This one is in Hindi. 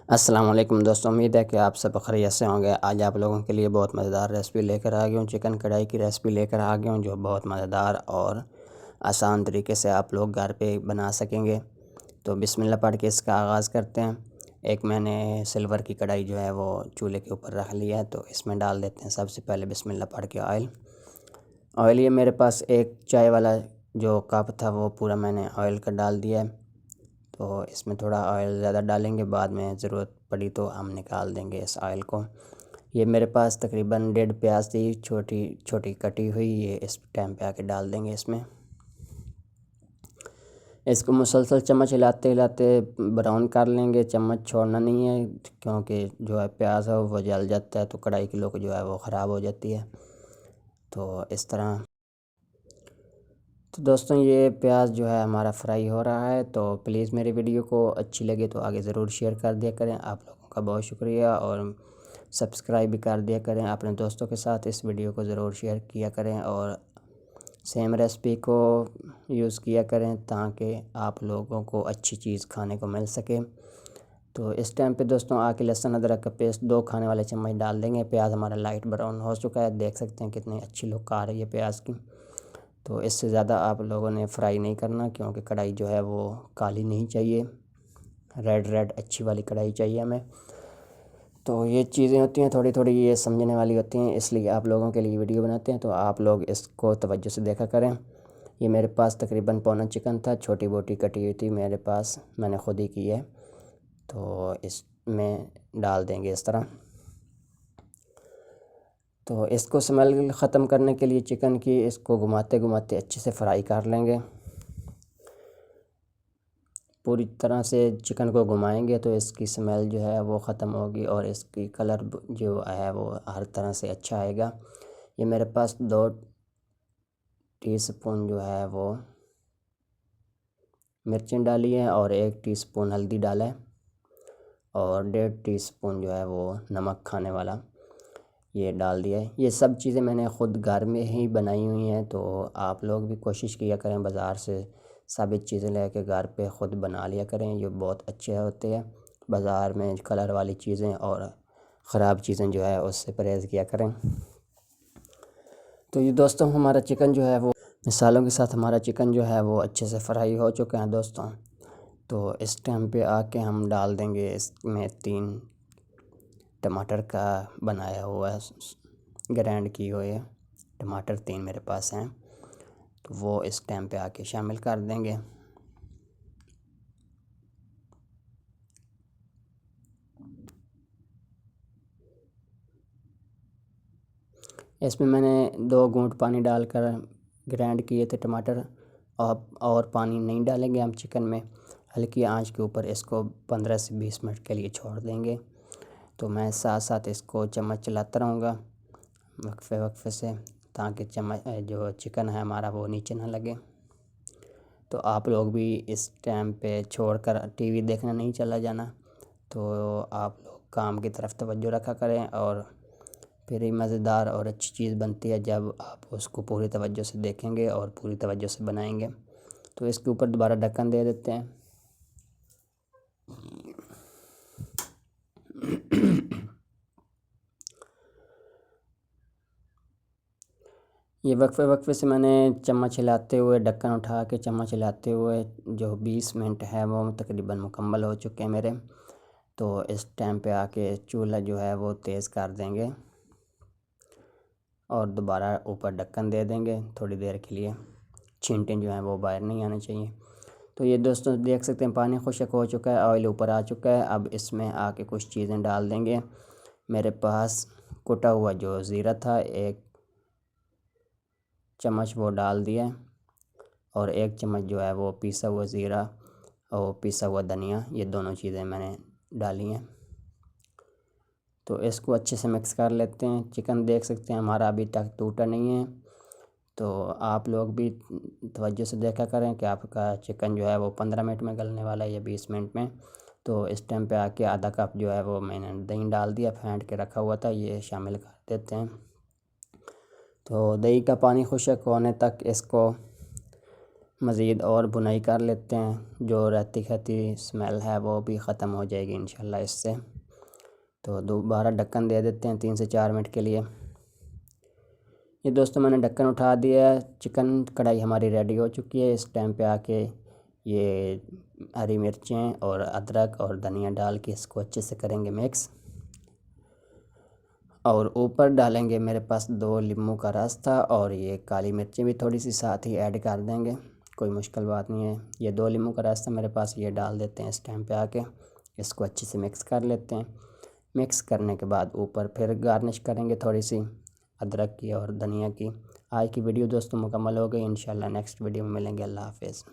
अस्सलाम वालेकुम दोस्तों, उम्मीद है कि आप सब खैरियत से होंगे। आज आप लोगों के लिए बहुत मज़ेदार रेसिपी लेकर आ गया हूँ। चिकन कढ़ाई की रेसिपी लेकर आ गया हूँ जो बहुत मज़ेदार और आसान तरीके से आप लोग घर पे बना सकेंगे। तो बिस्मिल्लाह पढ़ के इसका आगाज़ करते हैं। एक मैंने सिल्वर की कढ़ाई जो है वो चूल्हे के ऊपर रख लिया है, तो इसमें डाल देते हैं सबसे पहले बिस्मिल्लाह पढ़ के ऑयल। ये मेरे पास एक चाय वाला जो कप था वो पूरा मैंने ऑयल का डाल दिया है। तो इसमें थोड़ा ऑयल ज़्यादा डालेंगे, बाद में ज़रूरत पड़ी तो हम निकाल देंगे इस ऑयल को। ये मेरे पास तकरीबन 1.5 प्याज थी, छोटी छोटी कटी हुई, ये इस टाइम पे आके डाल देंगे इसमें। इसको मुसलसल चम्मच हिलाते हिलाते ब्राउन कर लेंगे, चम्मच छोड़ना नहीं है क्योंकि जो है प्याज है वो जल जाता है तो कढ़ाई की लुक जो है वो ख़राब हो जाती है। तो इस तरह तो दोस्तों ये प्याज जो है हमारा फ्राई हो रहा है। तो प्लीज़ मेरी वीडियो को अच्छी लगे तो आगे ज़रूर शेयर कर दिया करें। आप लोगों का बहुत शुक्रिया, और सब्सक्राइब भी कर दिया करें। अपने दोस्तों के साथ इस वीडियो को ज़रूर शेयर किया करें और सेम रेसिपी को यूज़ किया करें ताकि आप लोगों को अच्छी चीज़ खाने को मिल सके। तो इस टाइम पे दोस्तों आके लहसुन अदरक का पेस्ट 2 खाने वाले चम्मच डाल देंगे। प्याज हमारा लाइट ब्राउन हो चुका है, देख सकते हैं कितनी अच्छी लुक आ रही है प्याज की। तो इससे ज़्यादा आप लोगों ने फ्राई नहीं करना क्योंकि कढ़ाई जो है वो काली नहीं चाहिए, रेड अच्छी वाली कढ़ाई चाहिए हमें। तो ये चीज़ें होती हैं थोड़ी थोड़ी, ये समझने वाली होती हैं, इसलिए आप लोगों के लिए वीडियो बनाते हैं। तो आप लोग इसको तवज्जो से देखा करें। ये मेरे पास तकरीबन पौना चिकन था, छोटी बोटी कटी हुई थी मेरे पास, मैंने ख़ुद ही की है। तो इसमें डाल देंगे इस तरह। तो इसको स्मेल ख़त्म करने के लिए चिकन की इसको घुमाते घुमाते अच्छे से फ्राई कर लेंगे। पूरी तरह से चिकन को घुमाएंगे तो इसकी स्मेल जो है वो ख़त्म होगी और इसकी कलर जो है वो हर तरह से अच्छा आएगा। ये मेरे पास 2 टीस्पून जो है वो मिर्चें डाली हैं और 1 टीस्पून हल्दी डाला है और 1.5 टीस्पून जो है वो नमक खाने वाला ये डाल दिया है। ये सब चीज़ें मैंने ख़ुद घर में ही बनाई हुई हैं, तो आप लोग भी कोशिश किया करें बाज़ार से साबित चीज़ें लेके घर पे ख़ुद बना लिया करें। ये बहुत अच्छे होते हैं। बाज़ार में कलर वाली चीज़ें और ख़राब चीज़ें जो है उससे परहेज़ किया करें। तो ये दोस्तों हमारा चिकन जो है वो मिसालों के साथ हमारा चिकन जो है वो अच्छे से फ्राई हो चुका है दोस्तों। तो इस टाइम पे आके हम डाल देंगे इसमें 3 टमाटर का बनाया हुआ ग्राइंड किए हुए टमाटर 3 मेरे पास हैं, तो वो इस टाइम पे आके शामिल कर देंगे। इसमें मैंने 2 घूंट पानी डालकर ग्राइंड किए थे टमाटर। और पानी नहीं डालेंगे हम चिकन में, हल्की आंच के ऊपर इसको 15 से 20 मिनट के लिए छोड़ देंगे। तो मैं साथ साथ इसको चम्मच चलाता रहूँगा वक्फे वक्फे से, ताकि चम्मच जो चिकन है हमारा वो नीचे ना लगे। तो आप लोग भी इस टाइम पे छोड़कर टीवी देखने नहीं चला जाना। तो आप लोग काम की तरफ तवज्जो रखा करें, और फिर ही मज़ेदार और अच्छी चीज़ बनती है जब आप उसको पूरी तवज्जो से देखेंगे और पूरी तवज्जो से बनाएंगे। तो इसके ऊपर दोबारा ढक्कन दे देते हैं। ये वक्फे वक्फे से मैंने चम्मच हिलाते हुए ढक्कन उठा के चम्मच हिलाते हुए जो 20 मिनट है वो तकरीबन मुकम्मल हो चुके हैं मेरे। तो इस टाइम पे आके चूल्हा जो है वो तेज़ कर देंगे और दोबारा ऊपर ढक्कन दे देंगे थोड़ी देर के लिए। छींटें जो हैं वो बाहर नहीं आने चाहिए। तो ये दोस्तों देख सकते हैं पानी खुश्क हो चुका है, ऑयल ऊपर आ चुका है। अब इसमें आके कुछ चीज़ें डाल देंगे। मेरे पास कुटा हुआ जो ज़ीरा था 1 चम्मच वो डाल दिया, और 1 चम्मच जो है वो पिसा हुआ ज़ीरा और पिसा हुआ धनिया, ये दोनों चीज़ें मैंने डाली हैं। तो इसको अच्छे से मिक्स कर लेते हैं। चिकन देख सकते हैं हमारा अभी तक टूटा नहीं है। तो आप लोग भी तवज्जो से देखा करें कि आपका चिकन जो है वो 15 मिनट में गलने वाला है या 20 मिनट में। तो इस टाइम पे आके आधा कप जो है वो मैंने दही डाल दिया, फेंट के रखा हुआ था, ये शामिल कर देते हैं। तो दही का पानी खुश्क होने तक इसको मज़ीद और भुनाई कर लेते हैं, जो रहती खती स्मेल है वो भी ख़त्म हो जाएगी इंशाल्लाह इससे। तो दोबारा ढक्कन दे देते हैं 3 से 4 मिनट के लिए। ये दोस्तों मैंने ढक्कन उठा दिया है, चिकन कढ़ाई हमारी रेडी हो चुकी है। इस टाइम पे आके ये हरी मिर्चें और अदरक और धनिया डाल के इसको अच्छे से करेंगे मिक्स, और ऊपर डालेंगे, मेरे पास 2 नींबू का रस था और ये काली मिर्चें भी थोड़ी सी साथ ही ऐड कर देंगे, कोई मुश्किल बात नहीं है। ये 2 नींबू का रस था मेरे पास, ये डाल देते हैं इस टाइम पे आके। इसको अच्छे से मिक्स कर लेते हैं। मिक्स करने के बाद ऊपर फिर गार्निश करेंगे थोड़ी सी अदरक की और धनिया की। आज की वीडियो दोस्तों मुकम्मल हो गई। इंशाल्लाह नेक्स्ट वीडियो में मिलेंगे। अल्लाह हाफ़िज़।